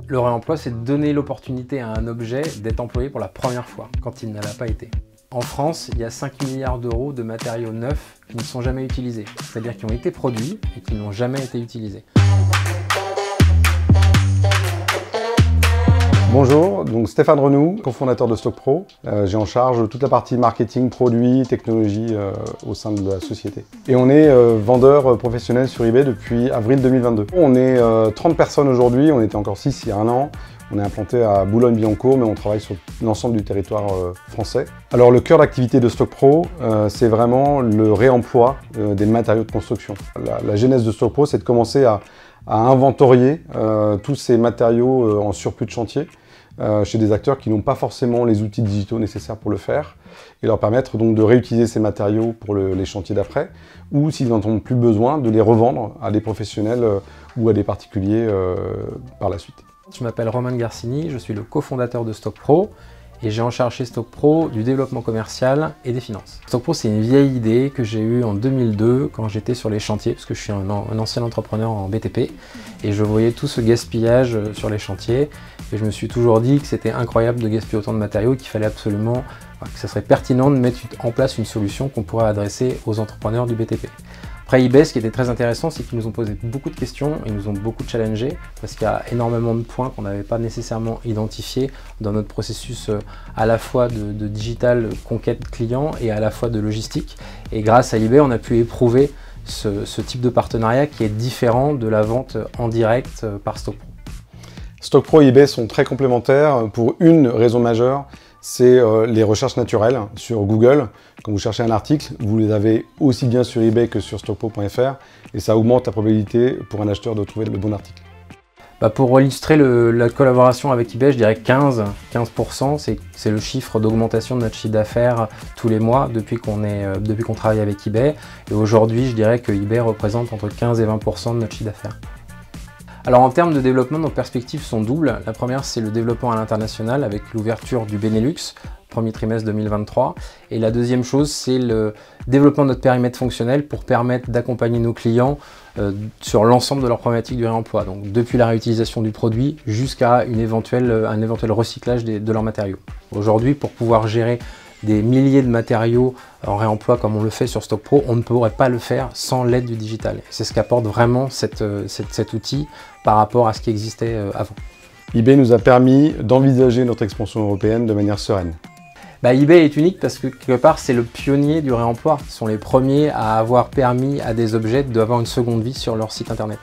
Le réemploi, c'est de donner l'opportunité à un objet d'être employé pour la première fois, quand il ne l'a pas été. En France, il y a 5 milliards d'euros de matériaux neufs qui ne sont jamais utilisés, c'est-à-dire qui ont été produits et qui n'ont jamais été utilisés. Bonjour, donc Stéphane Renoux, cofondateur de StockPro. J'ai en charge toute la partie marketing, produits, technologie au sein de la société. Et on est vendeur professionnel sur eBay depuis avril 2022. On est 30 personnes aujourd'hui, on était encore 6 il y a un an. On est implanté à Boulogne-Billancourt, mais on travaille sur l'ensemble du territoire français. Alors le cœur d'activité de StockPro, c'est vraiment le réemploi des matériaux de construction. La genèse de StockPro, c'est de commencer à inventorier tous ces matériaux en surplus de chantier chez des acteurs qui n'ont pas forcément les outils digitaux nécessaires pour le faire et leur permettre donc de réutiliser ces matériaux pour les chantiers d'après ou s'ils n'en ont plus besoin, de les revendre à des professionnels ou à des particuliers par la suite. Je m'appelle Roman Garcini, je suis le cofondateur de StockPro et j'ai en charge chez StockPro du développement commercial et des finances. StockPro, c'est une vieille idée que j'ai eue en 2002 quand j'étais sur les chantiers, parce que je suis un ancien entrepreneur en BTP et je voyais tout ce gaspillage sur les chantiers et je me suis toujours dit que c'était incroyable de gaspiller autant de matériaux et qu'il fallait absolument, que ça serait pertinent de mettre en place une solution qu'on pourrait adresser aux entrepreneurs du BTP. Après eBay, ce qui était très intéressant, c'est qu'ils nous ont posé beaucoup de questions, ils nous ont beaucoup challengés, parce qu'il y a énormément de points qu'on n'avait pas nécessairement identifiés dans notre processus à la fois de digital conquête client et à la fois de logistique. Et grâce à eBay, on a pu éprouver ce type de partenariat qui est différent de la vente en direct par StockPro. StockPro et eBay sont très complémentaires pour une raison majeure, c'est les recherches naturelles sur Google. Quand vous cherchez un article, vous les avez aussi bien sur eBay que sur stockpro.fr et ça augmente la probabilité pour un acheteur de trouver le bon article. Pour illustrer la collaboration avec eBay, je dirais 15%, c'est le chiffre d'augmentation de notre chiffre d'affaires tous les mois depuis qu'on travaille avec eBay. Et aujourd'hui, je dirais que eBay représente entre 15 et 20% de notre chiffre d'affaires. Alors en termes de développement, nos perspectives sont doubles. La première, c'est le développement à l'international avec l'ouverture du Benelux, premier trimestre 2023. Et la deuxième chose, c'est le développement de notre périmètre fonctionnel pour permettre d'accompagner nos clients sur l'ensemble de leur problématique du réemploi. Donc depuis la réutilisation du produit jusqu'à un éventuel recyclage de leurs matériaux. Aujourd'hui, pour pouvoir gérer des milliers de matériaux en réemploi comme on le fait sur StockPro, on ne pourrait pas le faire sans l'aide du digital. C'est ce qu'apporte vraiment cet outil par rapport à ce qui existait avant. eBay nous a permis d'envisager notre expansion européenne de manière sereine. eBay est unique parce que quelque part c'est le pionnier du réemploi. Ce sont les premiers à avoir permis à des objets d'avoir une seconde vie sur leur site internet.